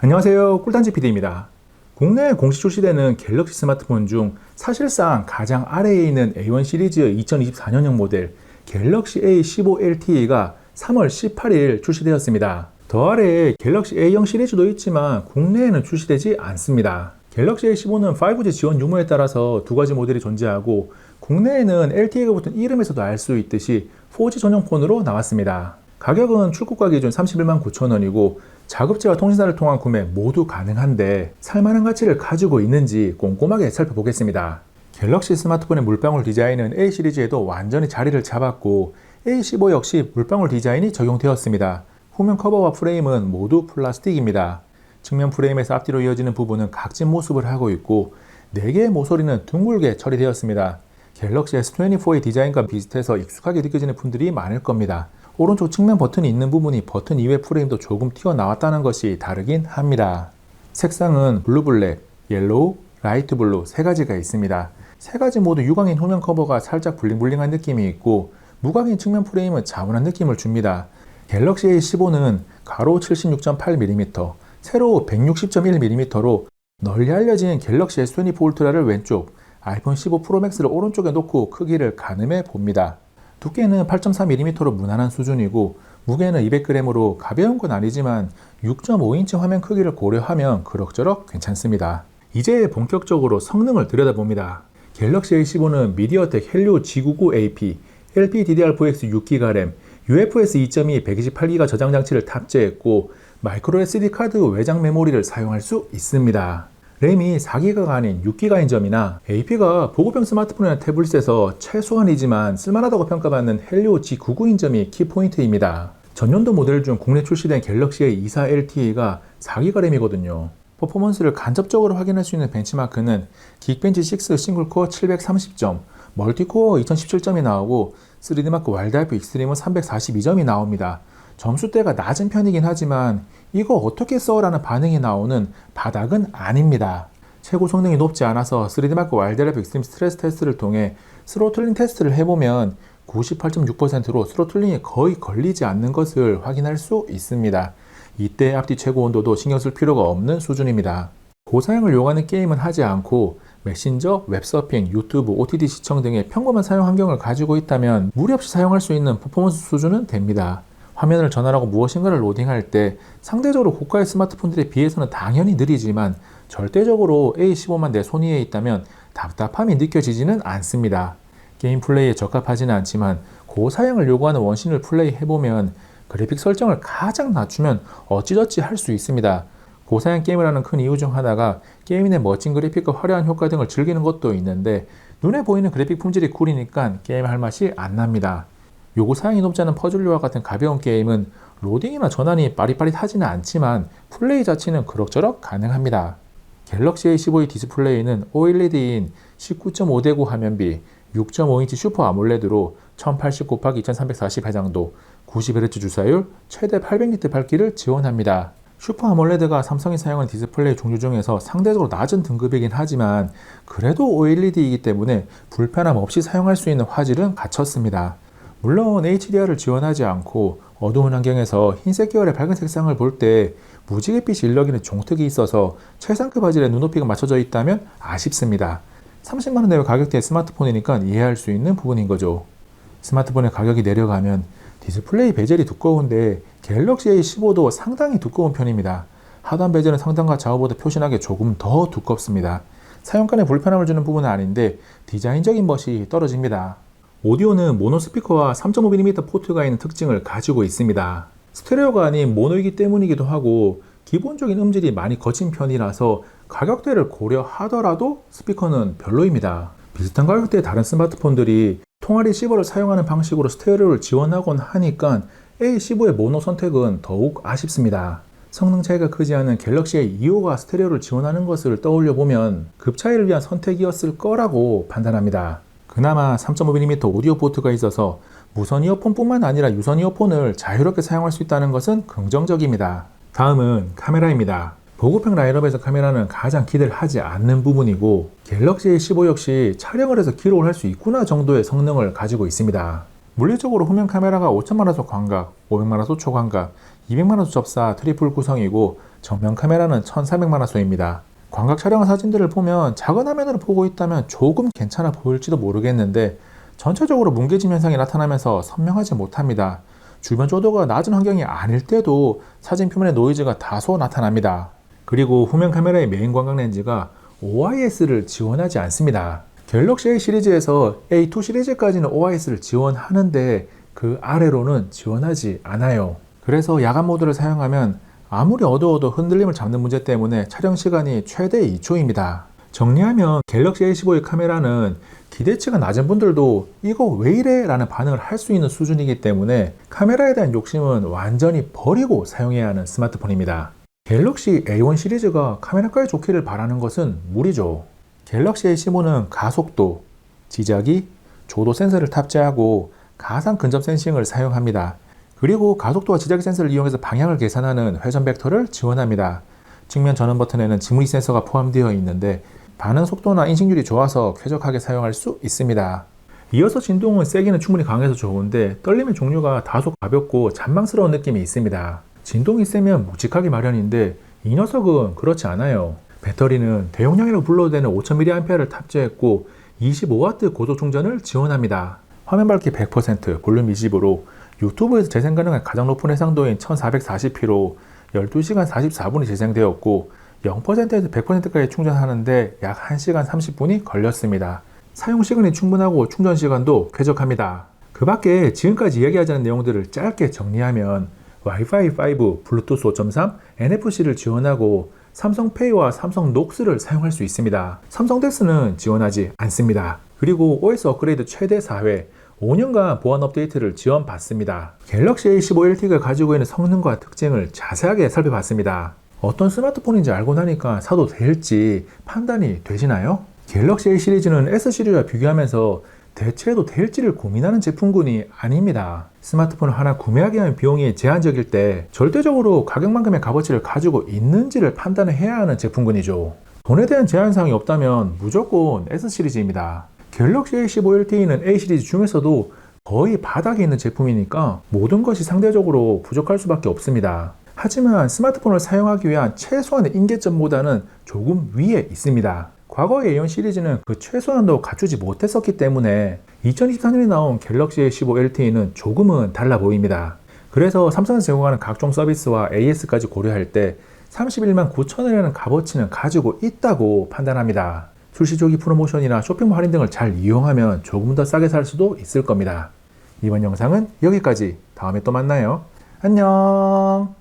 안녕하세요. 꿀단지 PD입니다. 국내에 공식 출시되는 갤럭시 스마트폰 중 사실상 가장 아래에 있는 A1 시리즈의 2024년형 모델 갤럭시 A15 LTE가 3월 18일 출시되었습니다. 더 아래에 갤럭시 A형 시리즈도 있지만 국내에는 출시되지 않습니다. 갤럭시 A15는 5G 지원 유무에 따라서 두 가지 모델이 존재하고 국내에는 LTE가 붙은 이름에서도 알 수 있듯이 4G 전용 폰으로 나왔습니다. 가격은 출고가 기준 31만 9천 원이고 자급제와 통신사를 통한 구매 모두 가능한데 살만한 가치를 가지고 있는지 꼼꼼하게 살펴보겠습니다. 갤럭시 스마트폰의 물방울 디자인은 A 시리즈에도 완전히 자리를 잡았고 A15 역시 물방울 디자인이 적용되었습니다. 후면 커버와 프레임은 모두 플라스틱입니다. 측면 프레임에서 앞뒤로 이어지는 부분은 각진 모습을 하고 있고 4개의 모서리는 둥글게 처리되었습니다. 갤럭시 S24의 디자인과 비슷해서 익숙하게 느껴지는 분들이 많을 겁니다. 오른쪽 측면 버튼이 있는 부분이 버튼 이외 프레임도 조금 튀어나왔다는 것이 다르긴 합니다. 색상은 블루 블랙, 옐로우, 라이트 블루 3가지가 있습니다. 3가지 모두 유광인 후면 커버가 살짝 블링블링한 느낌이 있고 무광인 측면 프레임은 차분한 느낌을 줍니다. 갤럭시 A15는 가로 76.8mm, 세로 160.1mm로 널리 알려진 갤럭시 S24 울트라를 왼쪽, 아이폰 15 프로 맥스를 오른쪽에 놓고 크기를 가늠해 봅니다. 두께는 8.4mm로 무난한 수준이고 무게는 200g으로 가벼운 건 아니지만 6.5인치 화면 크기를 고려하면 그럭저럭 괜찮습니다. 이제 본격적으로 성능을 들여다봅니다. 갤럭시 A15는 미디어텍 헬리오 G99AP, LPDDR4X 6GB 램, UFS 2.2 128GB 저장 장치를 탑재했고 마이크로 SD 카드 외장 메모리를 사용할 수 있습니다. 램이 4기가가 아닌 6기가인 점이나 AP가 보급형 스마트폰이나 태블릿에서 최소한이지만 쓸만하다고 평가받는 헬리오 G99인 점이 키포인트입니다. 전년도 모델 중 국내 출시된 갤럭시의 24 LTE가 4기가 램이거든요. 퍼포먼스를 간접적으로 확인할 수 있는 벤치마크는 긱벤치 6 싱글코어 730점, 멀티코어 2017점이 나오고 3D마크 와일드하이프 익스트림은 342점이 나옵니다. 점수대가 낮은 편이긴 하지만 이거 어떻게 써? 라는 반응이 나오는 바닥은 아닙니다. 최고 성능이 높지 않아서 3D마크 와일드하이프 익스트림 스트레스 테스트를 통해 스로틀링 테스트를 해보면 98.6%로 스로틀링이 거의 걸리지 않는 것을 확인할 수 있습니다. 이때 앞뒤 최고 온도도 신경 쓸 필요가 없는 수준입니다. 고사양을 요구하는 게임은 하지 않고 메신저, 웹서핑, 유튜브, OTT 시청 등의 평범한 사용 환경을 가지고 있다면 무리 없이 사용할 수 있는 퍼포먼스 수준은 됩니다. 화면을 전환하고 무엇인가를 로딩할 때 상대적으로 고가의 스마트폰들에 비해서는 당연히 느리지만 절대적으로 A15만 내 손 위에 있다면 답답함이 느껴지지는 않습니다. 게임 플레이에 적합하지는 않지만 고사양을 요구하는 원신을 플레이 해보면 그래픽 설정을 가장 낮추면 어찌저찌 할 수 있습니다. 고사양 게임을 하는 큰 이유 중 하나가 게임 내 멋진 그래픽과 화려한 효과 등을 즐기는 것도 있는데 눈에 보이는 그래픽 품질이 구리니까 게임할 맛이 안 납니다. 요구 사양이 높지 않은 퍼즐류와 같은 가벼운 게임은 로딩이나 전환이 빠릿빠릿하지는 않지만 플레이 자체는 그럭저럭 가능합니다. 갤럭시 A15의 디스플레이는 OLED인 19.5:9 화면비, 6.5인치 슈퍼 아몰레드로 1080x2340 해상도, 90Hz 주사율, 최대 800니트 밝기를 지원합니다. 슈퍼 아몰레드가 삼성이 사용하는 디스플레이 종류 중에서 상대적으로 낮은 등급이긴 하지만 그래도 OLED이기 때문에 불편함 없이 사용할 수 있는 화질은 갖췄습니다. 물론 HDR을 지원하지 않고 어두운 환경에서 흰색 계열의 밝은 색상을 볼 때 무지갯빛이 일렁이는 종특이 있어서 최상급 화질의 눈높이가 맞춰져 있다면 아쉽습니다. 30만원 내외 가격대의 스마트폰이니까 이해할 수 있는 부분인 거죠. 스마트폰의 가격이 내려가면 디스플레이 베젤이 두꺼운데 갤럭시 A15도 상당히 두꺼운 편입니다. 하단 베젤은 상단과 좌우보다 표신하게 조금 더 두껍습니다. 사용감에 불편함을 주는 부분은 아닌데 디자인적인 멋이 떨어집니다. 오디오는 모노 스피커와 3.5mm 포트가 있는 특징을 가지고 있습니다. 스테레오가 아닌 모노이기 때문이기도 하고 기본적인 음질이 많이 거친 편이라서 가격대를 고려하더라도 스피커는 별로입니다. 비슷한 가격대의 다른 스마트폰들이 통화 리시버를 사용하는 방식으로 스테레오를 지원하곤 하니까 A15의 모노 선택은 더욱 아쉽습니다. 성능 차이가 크지 않은 갤럭시의 2호가 스테레오를 지원하는 것을 떠올려 보면 급 차이를 위한 선택이었을 거라고 판단합니다. 그나마 3.5mm 오디오 포트가 있어서 무선 이어폰뿐만 아니라 유선 이어폰을 자유롭게 사용할 수 있다는 것은 긍정적입니다. 다음은 카메라입니다. 보급형 라인업에서 카메라는 가장 기대를 하지 않는 부분이고 갤럭시 A15 역시 촬영을 해서 기록을 할 수 있구나 정도의 성능을 가지고 있습니다. 물리적으로 후면 카메라가 5천만화소 광각, 500만화소 초광각, 200만화소 접사 트리플 구성이고 정면 카메라는 1400만화소입니다. 광각 촬영 사진들을 보면 작은 화면으로 보고 있다면 조금 괜찮아 보일지도 모르겠는데 전체적으로 뭉개짐 현상이 나타나면서 선명하지 못합니다. 주변 조도가 낮은 환경이 아닐 때도 사진 표면의 노이즈가 다소 나타납니다. 그리고 후면 카메라의 메인 광각 렌즈가 OIS를 지원하지 않습니다. 갤럭시 A 시리즈에서 A2 시리즈까지는 OIS를 지원하는데 그 아래로는 지원하지 않아요. 그래서 야간 모드를 사용하면 아무리 어두워도 흔들림을 잡는 문제 때문에 촬영 시간이 최대 2초입니다. 정리하면 갤럭시 A15의 카메라는 기대치가 낮은 분들도 이거 왜 이래? 라는 반응을 할 수 있는 수준이기 때문에 카메라에 대한 욕심은 완전히 버리고 사용해야 하는 스마트폰입니다. 갤럭시 A1 시리즈가 카메라까지 좋기를 바라는 것은 무리죠. 갤럭시 A15는 가속도, 지자기, 조도 센서를 탑재하고 가상 근접 센싱을 사용합니다. 그리고 가속도와 지자기 센서를 이용해서 방향을 계산하는 회전 벡터를 지원합니다. 측면 전원 버튼에는 지문이 센서가 포함되어 있는데 반응 속도나 인식률이 좋아서 쾌적하게 사용할 수 있습니다. 이어서 진동은 세기는 충분히 강해서 좋은데 떨림의 종류가 다소 가볍고 잔망스러운 느낌이 있습니다. 진동이 세면 묵직하기 마련인데 이 녀석은 그렇지 않아요. 배터리는 대용량이라고 불러도 되는 5000mAh를 탑재했고 25W 고속 충전을 지원합니다. 화면 밝기 100%, 볼륨 20으로 유튜브에서 재생 가능한 가장 높은 해상도인 1440p로 12시간 44분이 재생되었고 0%에서 100%까지 충전하는데 약 1시간 30분이 걸렸습니다. 사용 시간이 충분하고 충전 시간도 쾌적합니다. 그 밖에 지금까지 이야기하자는 내용들을 짧게 정리하면 와이파이 5, 블루투스 5.3, NFC를 지원하고 삼성페이와 삼성 녹스를 사용할 수 있습니다. 삼성 덱스는 지원하지 않습니다. 그리고 OS 업그레이드 최대 4회, 5년간 보안 업데이트를 지원받습니다. 갤럭시 A15 LTE가 가지고 있는 성능과 특징을 자세하게 살펴봤습니다. 어떤 스마트폰인지 알고 나니까 사도 될지 판단이 되시나요? 갤럭시 A 시리즈는 S 시리즈와 비교하면서 대체해도 될지를 고민하는 제품군이 아닙니다. 스마트폰을 하나 구매하기 위한 비용이 제한적일 때 절대적으로 가격만큼의 값어치를 가지고 있는지를 판단해야 하는 제품군이죠. 돈에 대한 제한사항이 없다면 무조건 S 시리즈입니다. 갤럭시 A15 LTE는 A 시리즈 중에서도 거의 바닥에 있는 제품이니까 모든 것이 상대적으로 부족할 수밖에 없습니다. 하지만 스마트폰을 사용하기 위한 최소한의 인계점보다는 조금 위에 있습니다. 과거의 A1 시리즈는 그 최소한도 갖추지 못했었기 때문에 2024년에 나온 갤럭시 A15 LTE는 조금은 달라 보입니다. 그래서 삼성에서 제공하는 각종 서비스와 AS까지 고려할 때 31만 9천원이라는 값어치는 가지고 있다고 판단합니다. 출시 초기 프로모션이나 쇼핑몰 할인 등을 잘 이용하면 조금 더 싸게 살 수도 있을 겁니다. 이번 영상은 여기까지. 다음에 또 만나요. 안녕.